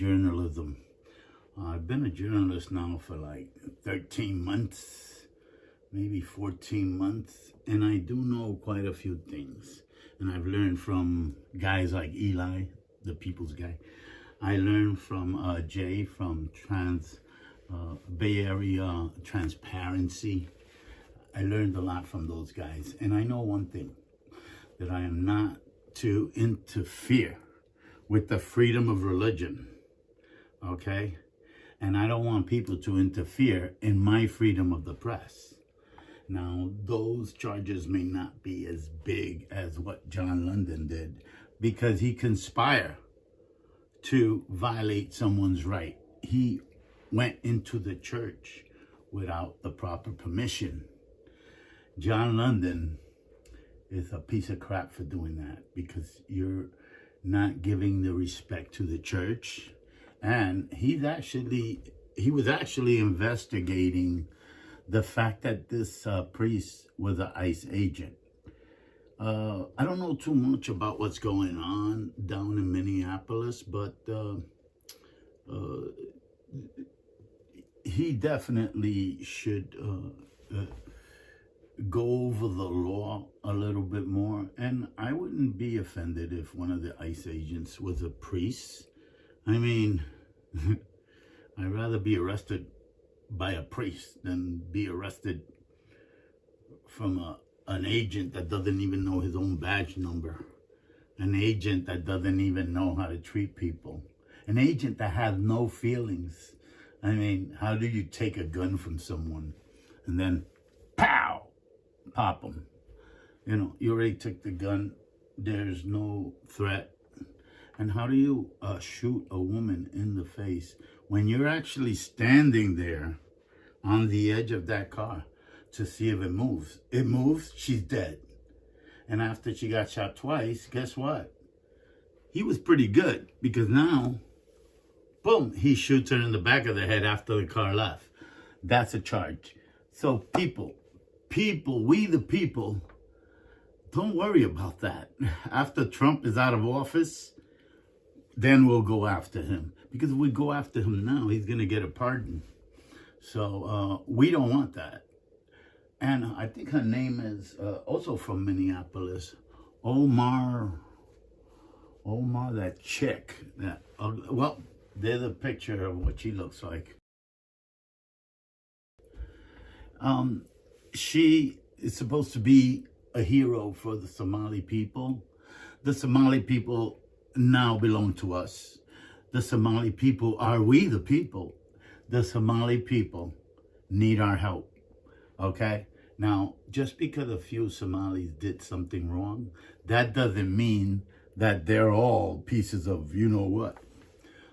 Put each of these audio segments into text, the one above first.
journalism. I've been a journalist now for like 13 months, maybe 14 months, and I do know quite a few things. And I've learned from guys like Eli, the people's guy. I learned from Jay from Bay Area Transparency. I learned a lot from those guys. And I know one thing, that I am not to interfere with the freedom of religion, okay? And I don't want people to interfere in my freedom of the press. Now, those charges may not be as big as what John London did, because he conspired to violate someone's right. He went into the church without the proper permission. John London is a piece of crap for doing that, because you're not giving the respect to the church. And he was actually investigating the fact that this priest was an ICE agent. I don't know too much about what's going on down in Minneapolis, but he definitely should go over the law a little bit more. And I wouldn't be offended if one of the ICE agents was a priest. I mean, I'd rather be arrested by a priest than be arrested from an agent that doesn't even know his own badge number, an agent that doesn't even know how to treat people, an agent that has no feelings. I mean, how do you take a gun from someone and then pow, pop them? You know, you already took the gun, there's no threat. And how do you shoot a woman in the face when you're actually standing there on the edge of that car to see if it moves? It moves, she's dead. And after she got shot twice, guess what? He was pretty good, because now, boom, he shoots her in the back of the head after the car left. That's a charge. So people, we the people, don't worry about that. After Trump is out of office, then we'll go after him. Because if we go after him now, he's going to get a pardon. So we don't want that. And I think her name is also from Minneapolis, Omar, that chick. That, well, there's a picture of what she looks like. She is supposed to be a hero for the Somali people. The Somali people now belong to us. The Somali people are we the people. The Somali people need our help, okay? Now, just because a few Somalis did something wrong, that doesn't mean that they're all pieces of you know what,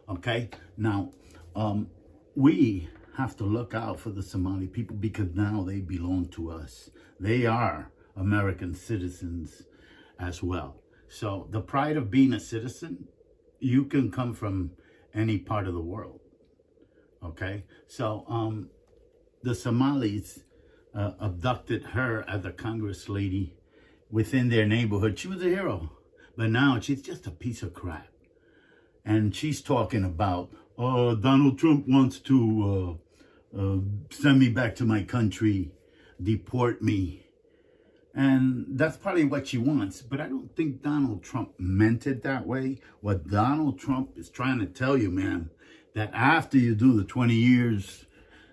okay? Now, we have to look out for the Somali people, because now they belong to us. They are American citizens as well. So the pride of being a citizen, you can come from any part of the world, okay? So the Somalis abducted her as a Congress lady within their neighborhood. She was a hero, but now she's just a piece of crap. And she's talking about, oh, Donald Trump wants to send me back to my country, deport me. And that's probably what she wants, but I don't think Donald Trump meant it that way. What Donald Trump is trying to tell you, man, that after you do the 20 years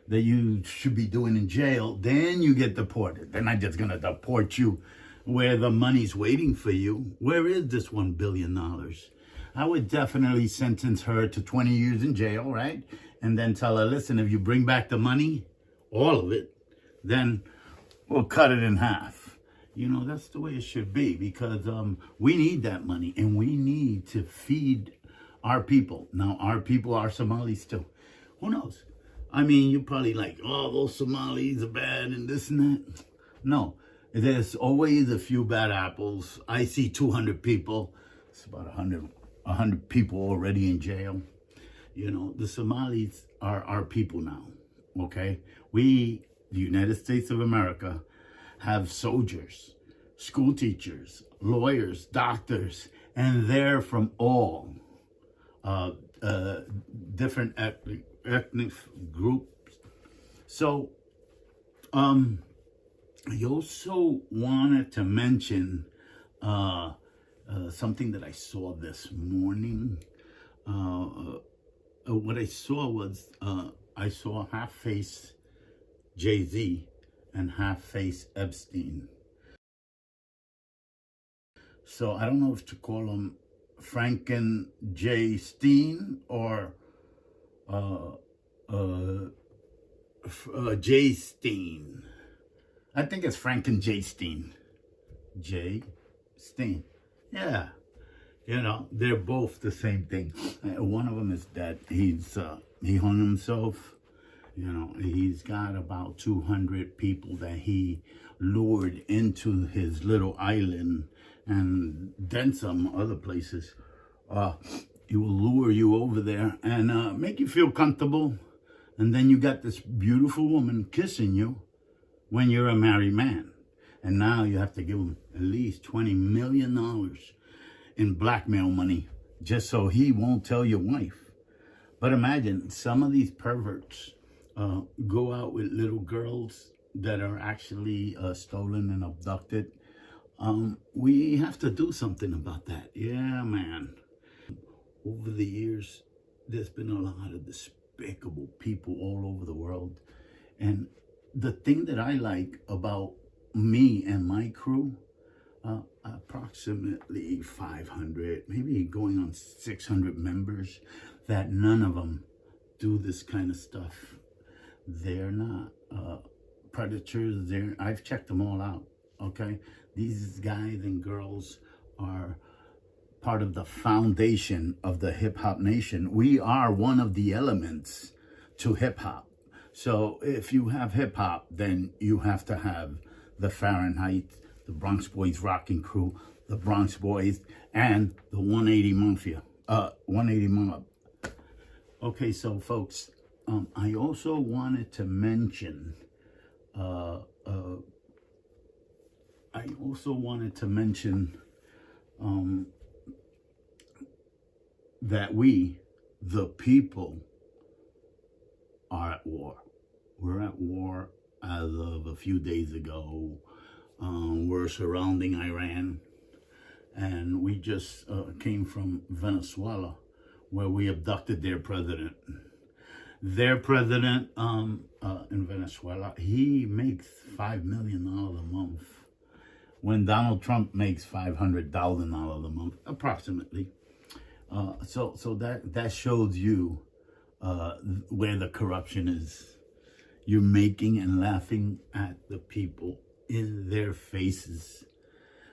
that you should be doing in jail, then you get deported. They're not just gonna deport you where the money's waiting for you. Where is this $1 billion? I would definitely sentence her to 20 years in jail, right? And then tell her, listen, if you bring back the money, all of it, then we'll cut it in half. You know, that's the way it should be, because we need that money, and we need to feed our people. Now, our people are Somalis too. Who knows? I mean, you're probably like, oh, those Somalis are bad and this and that. No, there's always a few bad apples. I see 200 people. It's about 100 people already in jail. You know, the Somalis are our people now, okay? We, the United States of America, have soldiers, school teachers, lawyers, doctors, and they're from all different ethnic groups. So, I also wanted to mention something that I saw this morning. What I saw was I saw half-face Jay-Z and half-face Epstein. So I don't know if to call him Franken J. Steen or J. Steen. I think it's Franken J. Steen. J. Steen. Yeah. You know, they're both the same thing. One of them is dead. He hung himself. You know, he's got about 200 people that he lured into his little island, and then some other places. He will lure you over there and make you feel comfortable. And then you got this beautiful woman kissing you when you're a married man. And now you have to give him at least $20 million in blackmail money just so he won't tell your wife. But imagine some of these perverts go out with little girls that are actually stolen and abducted. We have to do something about that. Yeah, man. Over the years, there's been a lot of despicable people all over the world. And the thing that I like about me and my crew, approximately 500, maybe going on 600 members, that none of them do this kind of stuff. They're not predators. I've checked them all out, okay? These guys and girls are part of the foundation of the hip-hop nation. We are one of the elements to hip-hop. So if you have hip-hop, then you have to have the Fahrenheit, the Bronx Boys Rocking Crew, the Bronx Boys, and the 180 Mafia, 180 Mob. Okay, so folks, I also wanted to mention, that we, the people, are at war. We're at war as of a few days ago. We're surrounding Iran, and we just came from Venezuela, where we abducted their president. Their president in Venezuela, he makes $5 million a month, when Donald Trump makes $500,000 a month, approximately. So that shows you where the corruption is. You're making and laughing at the people in their faces.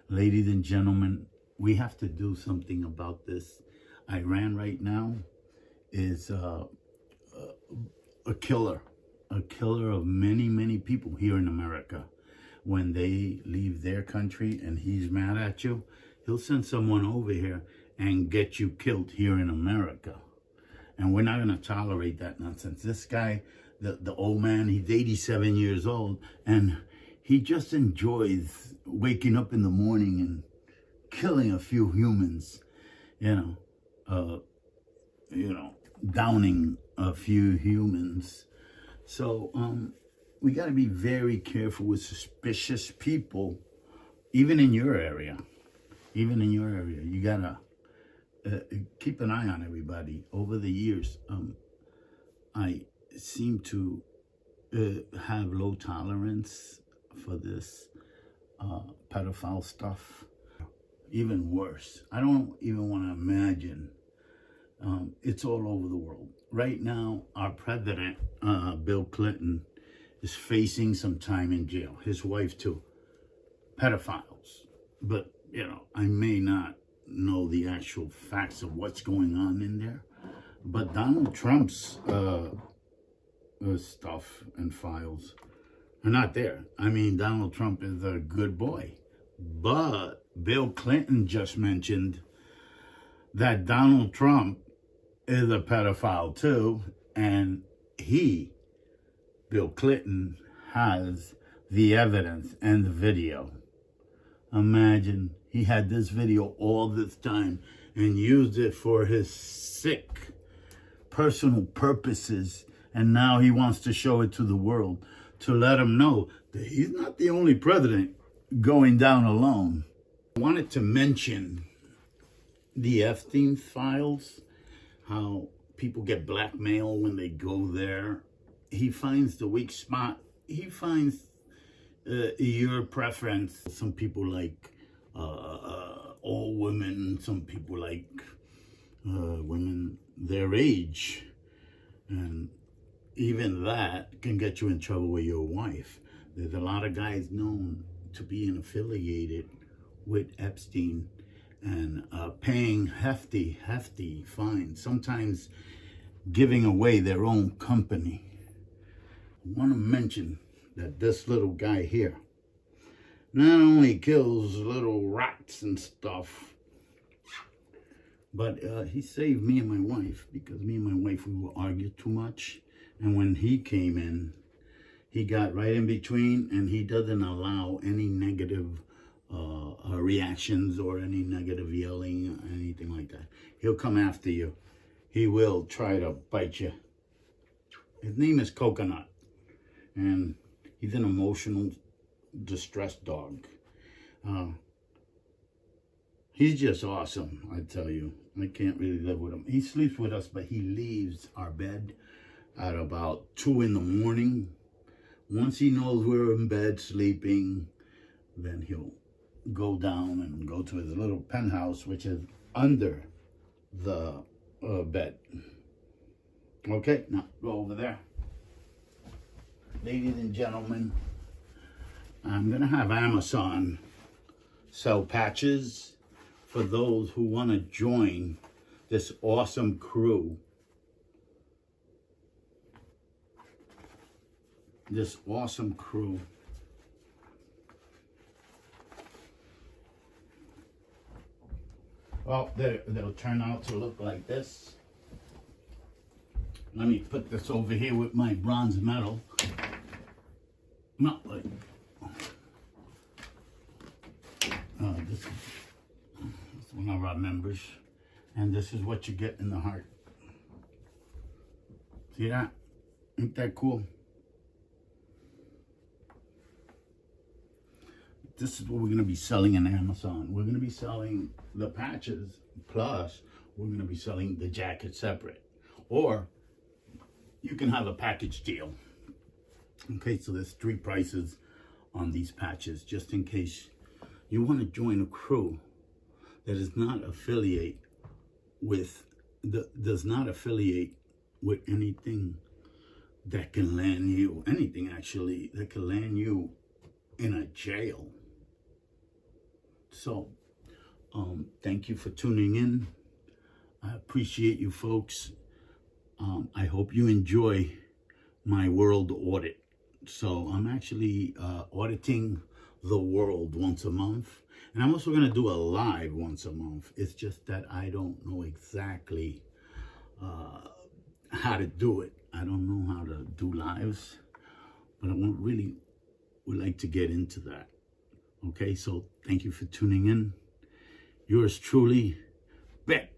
Ladies and gentlemen, we have to do something about this. Iran right now is a killer of many, many people here in America. When they leave their country and he's mad at you, he'll send someone over here and get you killed here in America. And we're not going to tolerate that nonsense. This guy, the old man, he's 87 years old, and he just enjoys waking up in the morning and killing a few humans, downing a few humans. So we got to be very careful with suspicious people, even in your area. Even in your area, you got to keep an eye on everybody. Over the years, I seem to have low tolerance for this pedophile stuff. Even worse, I don't even want to imagine. It's all over the world. Right now, our president, Bill Clinton, is facing some time in jail. His wife too. Pedophiles. But, I may not know the actual facts of what's going on in there. But Donald Trump's stuff and files are not there. I mean, Donald Trump is a good boy. But Bill Clinton just mentioned that Donald Trump is a pedophile too, and Bill Clinton, has the evidence and the video. Imagine he had this video all this time and used it for his sick personal purposes, and now he wants to show it to the world to let them know that he's not the only president going down alone. I wanted to mention the Epstein files, how people get blackmailed when they go there. He finds the weak spot. He finds your preference. Some people like all women. Some people like women their age. And even that can get you in trouble with your wife. There's a lot of guys known to be affiliated with Epstein and paying hefty fines, sometimes giving away their own company. I want to mention that this little guy here not only kills little rats and stuff, but he saved me and my wife, because me and my wife, we would argue too much. And when he came in, he got right in between, and he doesn't allow any negative reactions or any negative yelling or anything like that. He'll come after you. He will try to bite you. His name is Coconut, and he's an emotional distressed dog. He's just awesome, I tell you. I can't really live with him. He sleeps with us, but he leaves our bed at about 2 in the morning. Once he knows we're in bed sleeping, then he'll go down and go to his little penthouse, which is under the bed. Okay, now go over there. Ladies and gentlemen, I'm going to have Amazon sell patches for those who want to join this awesome crew. This awesome crew. Well, they'll turn out to look like this. Let me put this over here with my bronze medal. Not like this is one of our members, and this is what you get in the heart. See that? Ain't that cool? This is what we're going to be selling in Amazon. We're going to be selling the patches, plus we're going to be selling the jacket separate. Or you can have a package deal. Okay, so there's 3 prices on these patches, just in case you want to join a crew that is not affiliate with does not affiliate with anything that can land you, anything actually that can land you in a jail. So thank you for tuning in. I appreciate you folks. I hope you enjoy my world audit. So I'm actually auditing the world once a month, and I'm also going to do a live once a month. It's just that I don't know exactly how to do it. I don't know how to do lives, but I would like to get into that. Okay, so thank you for tuning in. Yours truly, Beck.